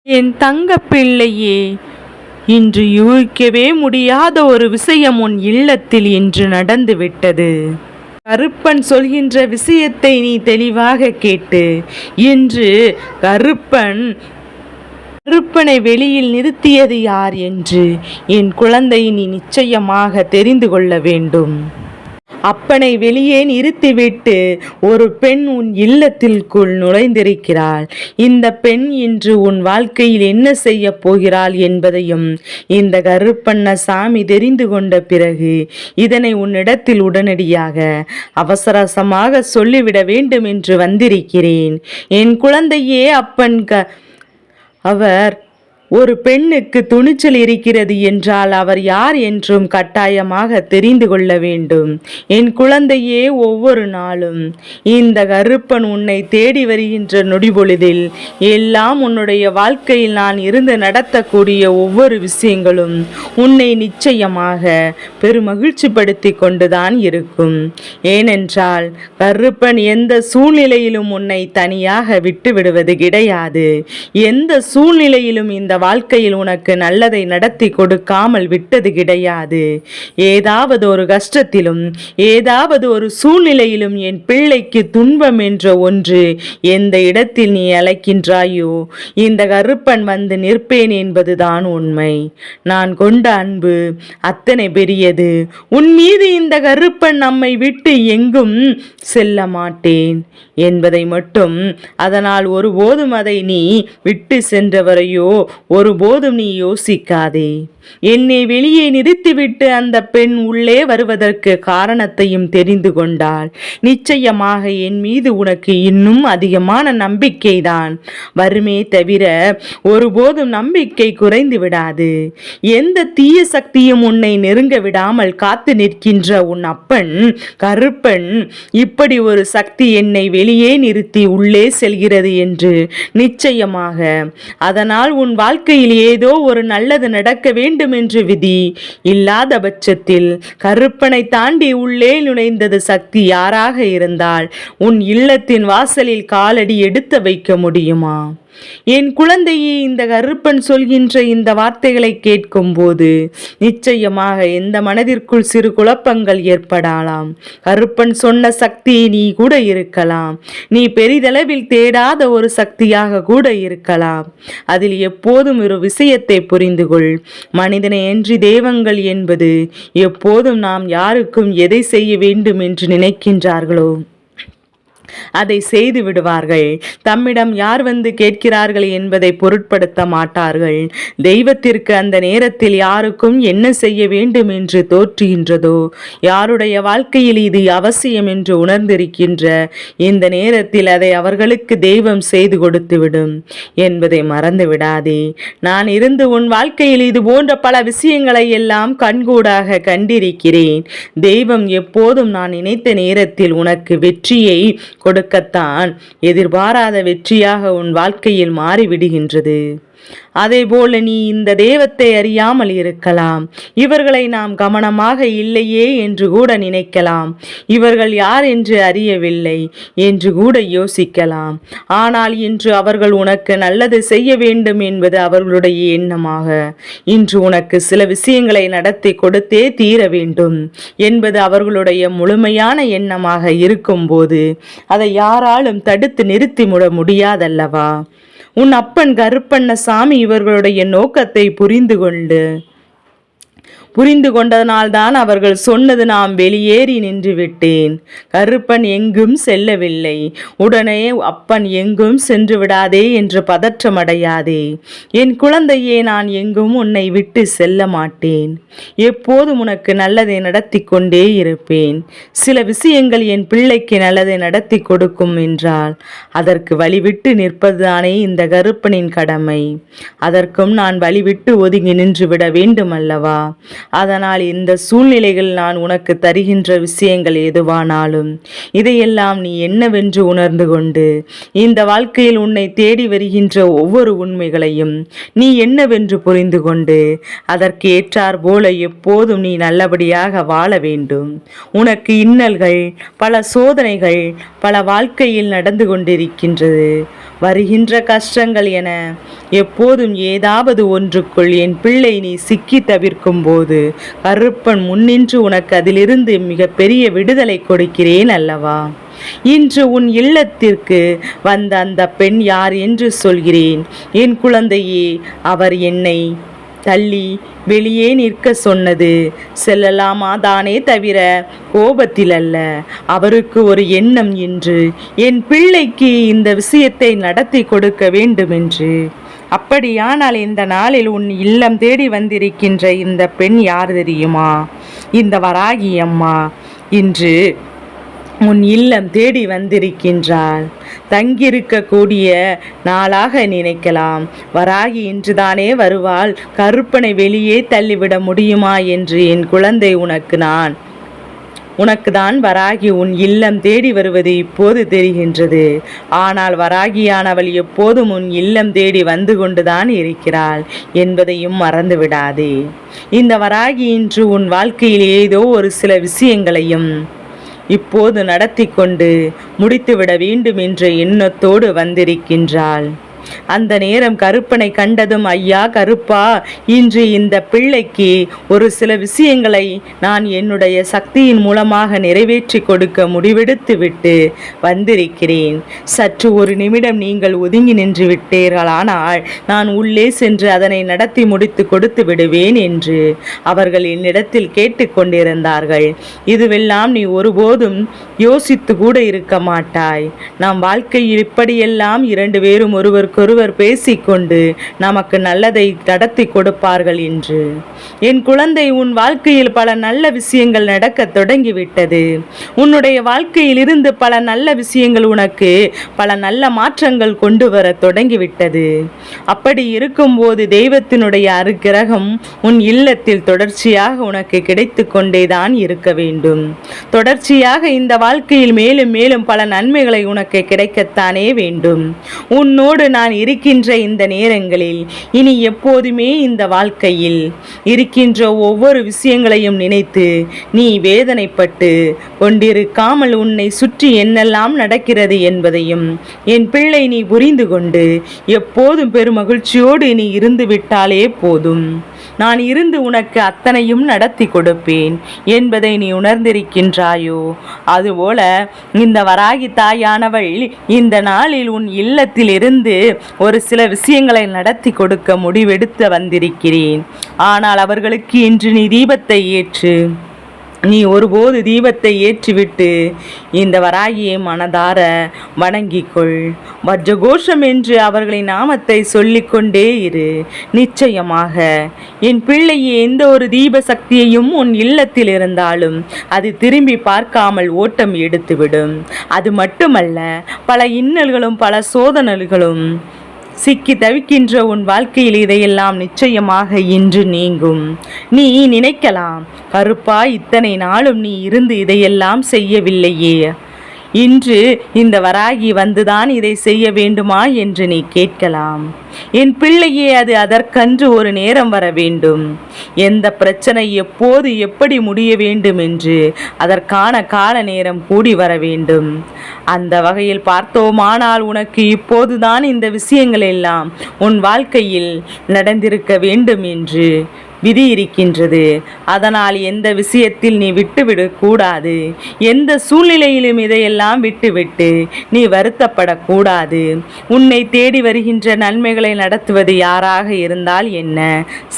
என் தங்க பிள்ளையே, இன்று யூகிக்கவே முடியாத ஒரு விஷயம் உன் இல்லத்தில் இன்று நடந்துவிட்டது. கருப்பன் சொல்கின்ற விஷயத்தை நீ தெளிவாக கேட்டு, இன்று கருப்பனை வெளியில் நிறுத்தியது யார் என்று என் குழந்தை நீ நிச்சயமாக தெரிந்து கொள்ள வேண்டும். அப்பனை வெளியே நிறுத்திவிட்டு ஒரு பெண் உன் இல்லத்திற்குள் நுழைந்திருக்கிறாள். இந்த பெண் இன்று உன் வாழ்க்கையில் என்ன செய்ய போகிறாள் என்பதையும் இந்த கருப்பண்ணசாமி தெரிந்து கொண்ட பிறகு இதனை உன்னிடத்தில் உடனடியாக அவசரமாக சொல்லிவிட வேண்டும் என்று வந்திருக்கிறேன். என் குழந்தையே, அவர் ஒரு பெண்ணுக்கு துணிச்சல் இருக்கிறது என்றால் அவர் யார் என்றும் கட்டாயமாக தெரிந்து கொள்ள வேண்டும். என் குழந்தையே, ஒவ்வொரு நாளும் இந்த கருப்பன் உன்னை தேடி வருகின்ற நொடிபொழுதில் எல்லாம் உன்னுடைய வாழ்க்கையில் நான் இருந்து நடத்தக்கூடிய ஒவ்வொரு விஷயங்களும் உன்னை நிச்சயமாக பெருமகிழ்ச்சிப்படுத்தி கொண்டுதான் இருக்கும். ஏனென்றால் கருப்பன் எந்த சூழ்நிலையிலும் உன்னை தனியாக விட்டு விடுவது கிடையாது. எந்த சூழ்நிலையிலும் இந்த வாழ்க்கையில் உனக்கு நல்லதை நடத்தி கொடுக்காமல் விட்டது கிடையாது. ஏதாவது ஒரு கஷ்டத்திலும் ஏதாவது ஒரு சூழ்நிலையிலும் என் பிள்ளைக்கு துன்பம் என்ற ஒன்று எந்த இடத்தில் நீ அழைக்கின்றாயோ இந்த கருப்பன் வந்து நிற்பேன் என்பதுதான் உண்மை. நான் கொண்ட அன்பு அத்தனை பெரியது. உன் மீது இந்த கருப்பன் நம்மை விட்டு எங்கும் செல்ல மாட்டேன் என்பதை மட்டும், அதனால் ஒருபோதும் அதை நீ விட்டு சென்றவரையோ ஒருபோதும் நீ யோசிக்காதே. என்னை வெளியே நிறுத்திவிட்டு அந்த பெண் உள்ளே வருவதற்கு காரணத்தையும் தெரிந்து கொண்டால் நிச்சயமாக என் மீது உனக்கு இன்னும் அதிகமான நம்பிக்கைதான் வருமே தவிர ஒருபோதும் நம்பிக்கை குறைந்து விடாது. எந்த தீய சக்தியும் உன்னை நெருங்க விடாமல் காத்து நிற்கின்ற உன் அப்பன் கருப்பன் இப்படி ஒரு சக்தி என்னை வெளியே நிறுத்தி உள்ளே செல்கிறது என்று நிச்சயமாக, அதனால் உன் வாழ்க்கையில் ஏதோ ஒரு நல்லது நடக்க வேண்டும் என்று விதி இல்லாத பட்சத்தில் கருப்பனை தாண்டி உள்ளே நுழைந்தது சக்தி யாராக இருந்தால் உன் இல்லத்தின் வாசலில் காலடி எடுத்து வைக்க முடியுமா? என் குழந்தையே, இந்த கருப்பன் சொல்கின்ற இந்த வார்த்தைகளை கேட்கும் போது நிச்சயமாக எந்த மனதிற்குள் சிறு குழப்பங்கள் ஏற்படலாம். கருப்பன் சொன்ன சக்தி நீ கூட இருக்கலாம். நீ பெரிதளவில் தேடாத ஒரு சக்தியாக கூட இருக்கலாம். அதில் எப்போதும் ஒரு விஷயத்தை புரிந்து கொள். மனிதனை அன்றி தெய்வங்கள் என்பது எப்போதும் நாம் யாருக்கும் எதை செய்ய வேண்டும் என்று நினைக்கின்றார்களோ அதை செய்து விடுவார்கள். தம்மிடம் யார் வந்து கேட்கிறார்கள் என்பதை பொருட்படுத்த மாட்டார்கள். தெய்வத்திற்கு அந்த நேரத்தில் யாருக்கும் என்ன செய்ய வேண்டும் என்று தோற்றுகின்றதோ, யாருடைய வாழ்க்கையில் இது அவசியம் என்று உணர்ந்திருக்கின்ற இந்த நேரத்தில் அதை அவர்களுக்கு தெய்வம் செய்து கொடுத்துவிடும் என்பதை மறந்து விடாதே. நான் இருந்து உன் வாழ்க்கையில் இது போன்ற பல விஷயங்களை எல்லாம் கண்கூடாக கண்டிருக்கிறேன். தெய்வம் எப்போதும் நான் நினைத்த நேரத்தில் உனக்கு வெற்றியை கொடுக்கத்தான் எதிர்பாராத வெற்றியாக உன் வாழ்க்கையில் மாறிவிடுகின்றது. அதேபோல நீ இந்த தெய்வத்தை அறியாமல் இருக்கலாம். இவர்களை நாம் கவனமாக இல்லையே என்று கூட நினைக்கலாம். இவர்கள் யார் என்று அறியவில்லை என்று கூட யோசிக்கலாம். ஆனால் இன்று அவர்கள் உனக்கு நல்லது செய்ய வேண்டும் என்பது அவர்களுடைய எண்ணமாக, இன்று உனக்கு சில விஷயங்களை நடத்தி கொடுத்தே தீர வேண்டும் என்பது அவர்களுடைய முழுமையான எண்ணமாக இருக்கும்போது அதை யாராலும் தடுத்து நிறுத்தி முடியாதல்லவா? உன் அப்பன் கருப்பண்ணசாமி இவர்களுடைய நோக்கத்தை புரிந்து கொண்டதனால்தான் அவர்கள் சொன்னது நான் வெளியேறி நின்று விட்டேன். கருப்பன் எங்கும் செல்லவில்லை. உடனே அப்பன் எங்கும் சென்று விடாதே என்று பதற்றமடையாதே. என் குழந்தையே, நான் எங்கும் உன்னை விட்டு செல்ல மாட்டேன். எப்போதும் உனக்கு நல்லதை நடத்தி கொண்டே இருப்பேன். சில விஷயங்கள் என் பிள்ளைக்கு நல்லதை நடத்தி கொடுக்கும் என்றால் அதற்கு வழிவிட்டு நிற்பதுதானே இந்த கருப்பனின் கடமை. அதற்கும் நான் வழிவிட்டு ஒதுங்கி நின்று விட வேண்டும் அல்லவா? அதனால் இந்த சூழ்நிலைகள் நான் உனக்கு தருகின்ற விஷயங்கள் எதுவானாலும் இதையெல்லாம் நீ என்னவென்று உணர்ந்து கொண்டு இந்த வாழ்க்கையில் உன்னை தேடி வருகின்ற ஒவ்வொரு உண்மைகளையும் நீ என்னவென்று புரிந்து கொண்டு அதற்கு ஏற்றார் போல எப்போதும் நீ நல்லபடியாக வாழ வேண்டும். உனக்கு இன்னல்கள், பல சோதனைகள் பல வாழ்க்கையில் நடந்து கொண்டிருக்கின்றது. வருகின்ற கஷ்டங்கள் என எப்போதும் ஏதாவது ஒன்றுக்குள் என் பிள்ளை நீ சிக்கி தவிர்க்கும் போது கருப்பன் முன்னின்று உனக்கு அதிலிருந்து மிக பெரிய விடுதலை கொடுக்கிறேன் அல்லவா. இன்று உன் இல்லத்திற்கு வந்த அந்த பெண் யார் என்று சொல்கிறேன். என் குழந்தையே, அவர் என்னை தள்ளி வெளியே நிற்க சொன்னது செல்லலாமா தானே தவிர கோபத்தில் அல்ல. அவருக்கு ஒரு எண்ணம் என்று என் பிள்ளைக்கு இந்த விஷயத்தை நடத்தி கொடுக்க வேண்டுமென்று. அப்படியானால் இந்த நாளில் உன் இல்லம் தேடி வந்திருக்கின்ற இந்த பெண் யார் தெரியுமா? இந்த வராகி அம்மா இன்று உன் இல்லம் தேடி வந்திருக்கின்றாள். தங்கியிருக்கக்கூடிய நாளாக நினைக்கலாம். வராகி இன்றுதானே வருவாள், கருப்பனை வெளியே தள்ளிவிட முடியுமா என்று என் குழந்தை உனக்கு தான் வராகி உன் இல்லம் தேடி வருவது இப்போது தெரிகின்றது. ஆனால் வராகியானவள் எப்போதும் உன் இல்லம் தேடி வந்து கொண்டுதான் இருக்கிறாள் என்பதையும் மறந்து விடாதே. இந்த வராகி இன்று உன் வாழ்க்கையில் ஏதோ ஒரு சில விஷயங்களையும் இப்போது நடத்தி கொண்டு முடித்துவிட வேண்டும் என்ற எண்ணத்தோடு வந்திருக்கின்றாள். அந்த நேரம் கருப்பனை கண்டதும், ஐயா கருப்பா, இன்று இந்த பிள்ளைக்கு ஒரு சில விஷயங்களை நான் என்னுடைய சக்தியின் மூலமாக நிறைவேற்றி கொடுக்க முடிவெடுத்து விட்டு வந்திருக்கிறேன். சற்று ஒரு நிமிடம் நீங்கள் ஒதுங்கி நின்று விட்டீர்களானால் நான் உள்ளே சென்று அதனை நடத்தி முடித்து கொடுத்து விடுவேன் என்று அவர்கள் என்னிடத்தில் கேட்டுக்கொண்டிருந்தார்கள். இதுவெல்லாம் நீ ஒருபோதும் யோசித்து கூட இருக்க மாட்டாய். நம் வாழ்க்கையில் இப்படியெல்லாம் இரண்டு பேரும் ஒருவர் பேசிக்கொண்டு நமக்கு நல்லதை நடத்தி கொடுப்பார்கள் என்று. என் குழந்தை, உன் வாழ்க்கையில் பல நல்ல விஷயங்கள் நடக்க தொடங்கிவிட்டது. உன்னுடைய வாழ்க்கையில் இருந்து பல நல்ல விஷயங்கள் உனக்கு பல நல்ல மாற்றங்கள் கொண்டு வர தொடங்கிவிட்டது. அப்படி இருக்கும்போது தெய்வத்தினுடைய அருக்கிரகம் உன் இல்லத்தில் தொடர்ச்சியாக உனக்கு கிடைத்து கொண்டேதான் இருக்க வேண்டும். தொடர்ச்சியாக இந்த வாழ்க்கையில் மேலும் மேலும் பல நன்மைகளை உனக்கு கிடைக்கத்தானே வேண்டும். உன்னோடு நான் இருக்கின்ற இந்த நேரங்களில் இனி எப்போதுமே இந்த வாழ்க்கையில் இருக்கின்ற ஒவ்வொரு விஷயங்களையும் நினைத்து நீ வேதனைப்பட்டு கொண்டிருக்காமல் உன்னை சுற்றி என்னெல்லாம் நடக்கிறது என்பதையும் என் பிள்ளை நீ புரிந்து கொண்டு எப்போதும் பெருமகிழ்ச்சியோடு நீ இருந்து விட்டாலே போதும். நான் இருந்து உனக்கு அத்தனையும் நடத்தி கொடுப்பேன் என்பதை நீ உணர்ந்திருக்கின்றாயோ? அதுபோல இந்த வராகி தாயானவள் இந்த நாளில் உன் இல்லத்தில் இருந்து ஒரு சில விஷயங்களை நடத்தி கொடுக்க முடிவெடுத்து வந்திருக்கிறேன். ஆனால் அவர்களுக்கு இன்று நீ தீபத்தை ஏற்று. நீ ஒருபோது தீபத்தை ஏற்றிவிட்டு இந்த வராகியை மனதார வணங்கிக்கொள். வஜ்ரகோஷம் என்று அவர்களின் நாமத்தை சொல்லிக்கொண்டே இரு. நிச்சயமாக என் பிள்ளையை எந்த ஒரு தீப சக்தியையும் உன் இல்லத்தில் இருந்தாலும் அது திரும்பி பார்க்காமல் ஓட்டம் எடுத்துவிடும். அது மட்டுமல்ல, பல இன்னல்களும் பல சோதனைகளும் சிக்கி தவிக்கின்ற உன் வாழ்க்கையில் இதையெல்லாம் நிச்சயமாக இன்று நீங்கும். நீ நினைக்கலாம், கருப்பா, இத்தனை நாளும் நீ இருந்து இதையெல்லாம் செய்யவில்லையே, இன்று இந்த வராகி வந்துதான் இதை செய்ய வேண்டுமா என்று நீ கேட்கலாம். என் பிள்ளையே, அது அதற்கன்று ஒரு நேரம் வர வேண்டும். எந்த பிரச்சனை எப்போது எப்படி முடிய வேண்டும் என்று அதற்கான கால நேரம் கூடி வர வேண்டும். அந்த வகையில் பார்த்தோமானால் உனக்கு இப்போதுதான் இந்த விஷயங்கள் எல்லாம் உன் வாழ்க்கையில் நடந்திருக்க வேண்டும் என்று விதி இருக்கின்றது. அதனால் எந்த விஷயத்தில் நீ விட்டுவிடக்கூடாது. எந்த சூழ்நிலையிலும் இதையெல்லாம் விட்டுவிட்டு நீ வருத்தப்படக்கூடாது. உன்னை தேடி வருகின்ற நன்மைகளை நடத்துவது யாராக இருந்தால் என்ன,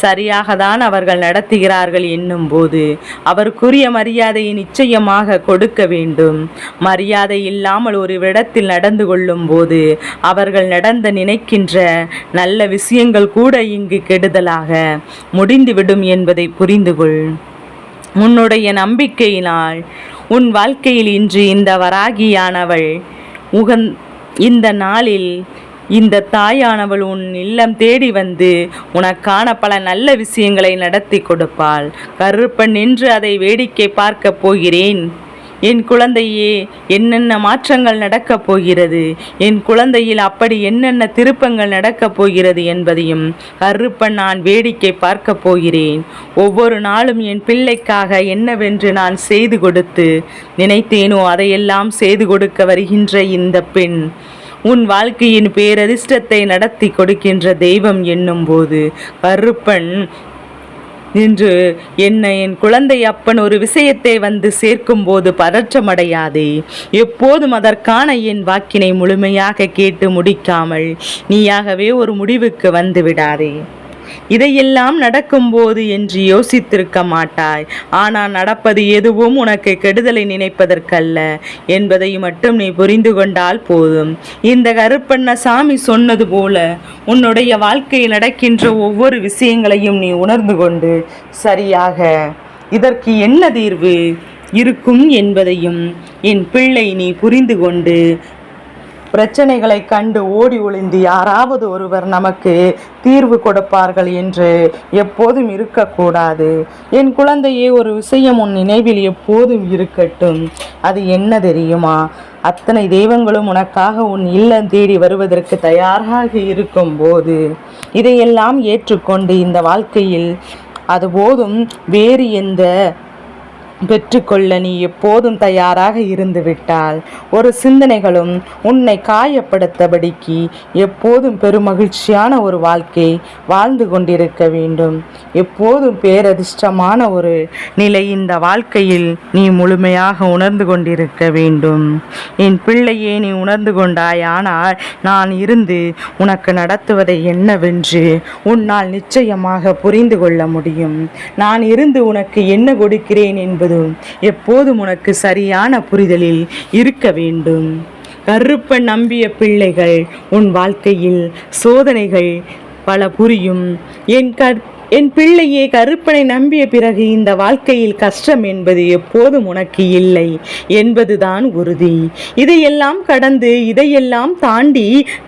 சரியாக தான் அவர்கள் நடத்துகிறார்கள் என்னும் போது அவருக்குரிய மரியாதையை நிச்சயமாக கொடுக்க வேண்டும். மரியாதை இல்லாமல் ஒரு இடத்தில் நடந்து கொள்ளும் போது அவர்கள் நடந்த நினைக்கின்ற நல்ல விஷயங்கள் கூட இங்கு கெடுதலாக முடிந்து விடும் என்பதை புரிந்து கொள். உன்னுடைய நம்பிக்கையினால் உன் வாழ்க்கையில் இன்று இந்த வராகியானவள் இந்த நாளில் இந்த தாயானவள் உன் இல்லம் தேடி வந்து உனக்கான பல நல்ல விஷயங்களை நடத்தி கொடுப்பாள். கருப்பன் நின்று அதை வேடிக்கை பார்க்க போகிறேன். என் குழந்தையே, என்னென்ன மாற்றங்கள் நடக்கப் போகிறது, என் குழந்தையில் அப்படி என்னென்ன திருப்பங்கள் நடக்கப் போகிறது என்பதையும் கருப்பன் நான் வேடிக்கை பார்க்க போகிறேன். ஒவ்வொரு நாளும் என் பிள்ளைக்காக என்னவென்று நான் செய்து கொடுத்து நினைத்தேனோ அதையெல்லாம் செய்து கொடுக்க வருகின்ற இந்த பெண் உன் வாழ்க்கையின் பேரதிர்ஷ்டத்தை நடத்தி கொடுக்கின்ற தெய்வம் என்னும்போது கருப்பன் நின்று என் குழந்தை அப்பன் ஒரு விஷயத்தை வந்து சேர்க்கும் போது பதற்றமடையாதே. எப்போதும் அதற்கான என் வாக்கினை முழுமையாக கேட்டு முடிக்காமல் நீயாகவே ஒரு முடிவுக்கு வந்து விடாதே. இதையெல்லாம் நடக்கும்போது என்று யோசித்திருக்க மாட்டாய். ஆனால் நடப்பது எதுவும் உனக்கு கெடுதலை நினைப்பதற்கல்ல என்பதை மட்டும் நீ புரிந்து கொண்டால் போதும். இந்த கருப்பண்ணசாமி சொன்னது போல உன்னுடைய வாழ்க்கையில் நடக்கின்ற ஒவ்வொரு விஷயங்களையும் நீ உணர்ந்து கொண்டு சரியாக இதற்கு என்ன தீர்வு இருக்கும் என்பதையும் என் பிள்ளை நீ புரிந்து கொண்டு பிரச்சனைகளை கண்டு ஓடி ஒளிந்து யாராவது ஒருவர் நமக்கு தீர்வு கொடுப்பார்கள் என்று எப்போதும் இருக்கக்கூடாது. என் குழந்தையே, ஒரு விஷயம் உன் நினைவில் எப்போதும் இருக்கட்டும். அது என்ன தெரியுமா? அத்தனை தெய்வங்களும் உனக்காக உன் இல்லம் தேடி வருவதற்கு தயாராக இருக்கும் போது இதையெல்லாம் ஏற்றுக்கொண்டு இந்த வாழ்க்கையில் அது போதும் வேறு எந்த பெற்றுக்கொள்ள நீ எப்போதும் தயாராக இருந்து விட்டால் ஒரு சிந்தனைகளும் உன்னை காயப்படுத்தபடிக்கு எப்போதும் பெருமகிழ்ச்சியான ஒரு வாழ்க்கை வாழ்ந்து கொண்டிருக்க வேண்டும். எப்போதும் பேரதிர்ஷ்டமான ஒரு நிலை இந்த வாழ்க்கையில் நீ முழுமையாக உணர்ந்து கொண்டிருக்க வேண்டும். என் பிள்ளையே, நீ உணர்ந்து கொண்டாய். ஆனால் நான் இருந்து உனக்கு நடத்துவதை என்னவென்று உன்னால் நிச்சயமாக புரிந்து கொள்ள முடியும். நான் இருந்து உனக்கு என்ன கொடுக்கிறேன் என்பது எப்போதும் உனக்கு சரியான புரிதலில் இருக்க வேண்டும். கருப்பன் நம்பிய பிள்ளைகள் உன் வாழ்க்கையில் சோதனைகள் பல புரியும். என் பிள்ளையே, கருப்பனை நம்பிய பிறகு இந்த வாழ்க்கையில் கஷ்டம் என்பது எப்போதும் உனக்கு இல்லை என்பதுதான் உறுதி. இதையெல்லாம் கடந்து இதையெல்லாம் தாண்டி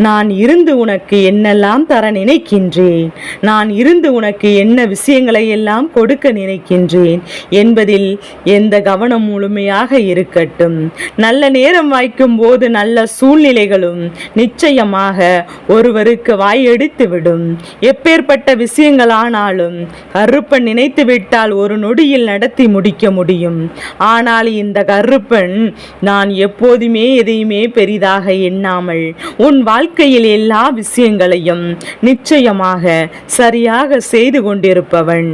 நான் இருந்து உனக்கு என்னெல்லாம் தர நினைக்கின்றேன், நான் இருந்து உனக்கு என்ன விஷயங்களை எல்லாம் கொடுக்க நினைக்கின்றேன் என்பதில் எந்த கவனம் முழுமையாக இருக்கட்டும். நல்ல நேரம் வாய்க்கும் போது நல்ல சூழ்நிலைகளும் நிச்சயமாக ஒருவருக்கு வாயெடுத்து விடும். எப்பேற்பட்ட விஷயங்களானால் கருப்பன் நினைத்து விட்டால் ஒரு நொடியில் நடத்தி முடிக்க முடியும். ஆனால் இந்த கருப்பன் நான் எப்போதுமே எதையுமே பெரிதாக எண்ணாமல் உன் வாழ்க்கையில் எல்லா விஷயங்களையும் நிச்சயமாக சரியாக செய்து கொண்டிருப்பவன்.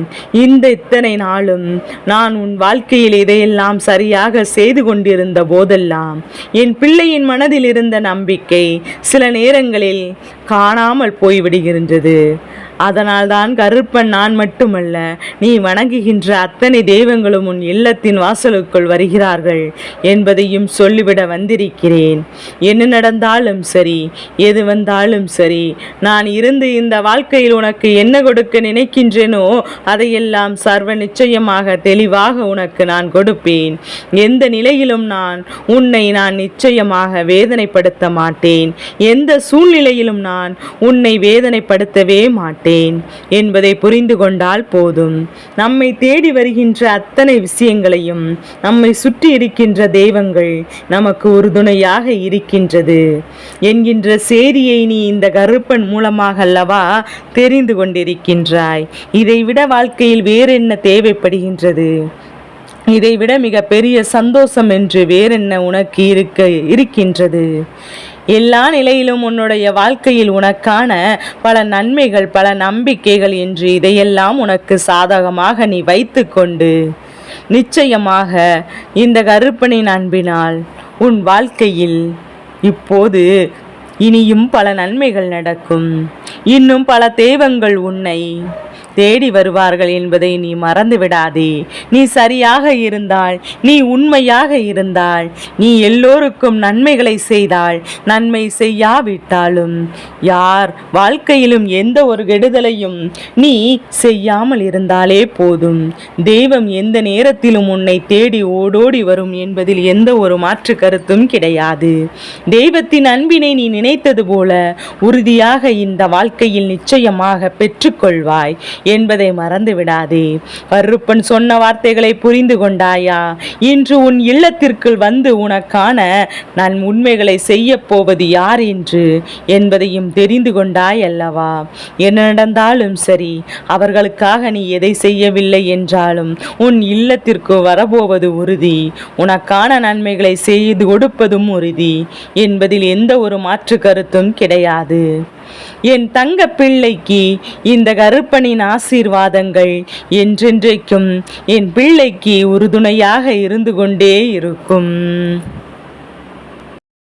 இத்தனை நாளும் நான் உன் வாழ்க்கையில் இதையெல்லாம் சரியாக செய்து கொண்டிருந்த போதெல்லாம் என் பிள்ளையின் மனதில் இருந்த நம்பிக்கை சில நேரங்களில் காணாமல் போய்விடுகின்றது. அதனால்தான் கருப்பன் நான் மட்டுமல்ல, நீ வணங்குகின்ற அத்தனை தெய்வங்களும் உன் இல்லத்தின் வாசலுக்குள் வருகிறார்கள் என்பதையும் சொல்லிவிட வந்திருக்கிறேன். என்ன நடந்தாலும் சரி, எது வந்தாலும் சரி, நான் இருந்து இந்த வாழ்க்கையில் உனக்கு என்ன கொடுக்க நினைக்கின்றேனோ அதையெல்லாம் சர்வ நிச்சயமாக தெளிவாக உனக்கு நான் கொடுப்பேன். எந்த நிலையிலும் உன்னை நான் நிச்சயமாக வேதனைப்படுத்த மாட்டேன். எந்த சூழ்நிலையிலும் நான் உன்னை வேதனைப்படுத்தவே மாட்டேன் என்பதை புரிந்து கொண்டால் போதும். நம்மை தேடி வருகின்ற அத்தனை விஷயங்களையும் நம்மை சுற்றி இருக்கின்ற தெய்வங்கள் நமக்கு உறுதுணையாக இருக்கின்றது என்கின்ற செய்தியை நீ இந்த கருப்பன் மூலமாக அல்லவா தெரிந்து கொண்டிருக்கின்றாய். இதைவிட வாழ்க்கையில் வேறென்ன தேவைப்படுகின்றது? இதைவிட மிக பெரிய சந்தோஷம் என்று வேறென்ன உனக்கு இருக்கின்றது? எல்லா நிலையிலும் உன்னுடைய வாழ்க்கையில் உனக்கான பல நன்மைகள், பல நம்பிக்கைகள் என்று இதையெல்லாம் உனக்கு சாதகமாக நீ வைத்து கொண்டு நிச்சயமாக இந்த கருப்பனின் அன்பினால் உன் வாழ்க்கையில் இப்போது இனியும் பல நன்மைகள் நடக்கும். இன்னும் பல தெய்வங்கள் உன்னை தேடி வருவார்கள் என்பதை நீ மறந்து விடாதே. நீ சரியாக இருந்தால், நீ உண்மையாக இருந்தால், நீ எல்லோருக்கும் நன்மைகளை செய்தால், நன்மை செய்யாவிட்டாலும் யார் வாழ்க்கையிலும் எந்த ஒரு கெடுதலையும் நீ செய்யாமல் இருந்தாலே போதும். தெய்வம் எந்த நேரத்திலும் உன்னை தேடி ஓடோடி வரும் என்பதில் எந்த ஒரு மாற்று கருத்தும் கிடையாது. தெய்வத்தின் அன்பினை நீ நினைத்தது போல உறுதியாக இந்த வாழ்க்கையில் நிச்சயமாக பெற்றுக்கொள்வாய் என்பதை மறந்து விடாதே. கருப்பன் சொன்ன வார்த்தைகளை புரிந்து கொண்டாயா? இன்று உன் இல்லத்திற்குள் வந்து உனக்கான நான் உண்மைகளை செய்ய போவது யார் என்று என்பதையும் தெரிந்து கொண்டாய் அல்லவா? என்ன நடந்தாலும் சரி, அவர்களுக்காக நீ எதை செய்யவில்லை என்றாலும் உன் இல்லத்திற்கு வரப்போவது உறுதி. உனக்கான நன்மைகளை செய்து கொடுப்பதும் உறுதி என்பதில் எந்த ஒரு மாற்று கருத்தும் கிடையாது. என் தங்க பிள்ளைக்கு இந்த கருப்பனின் ஆசீர்வாதங்கள் என்றென்றைக்கும் என் பிள்ளைக்கு உறுதுணையாக இருந்து கொண்டே இருக்கும்.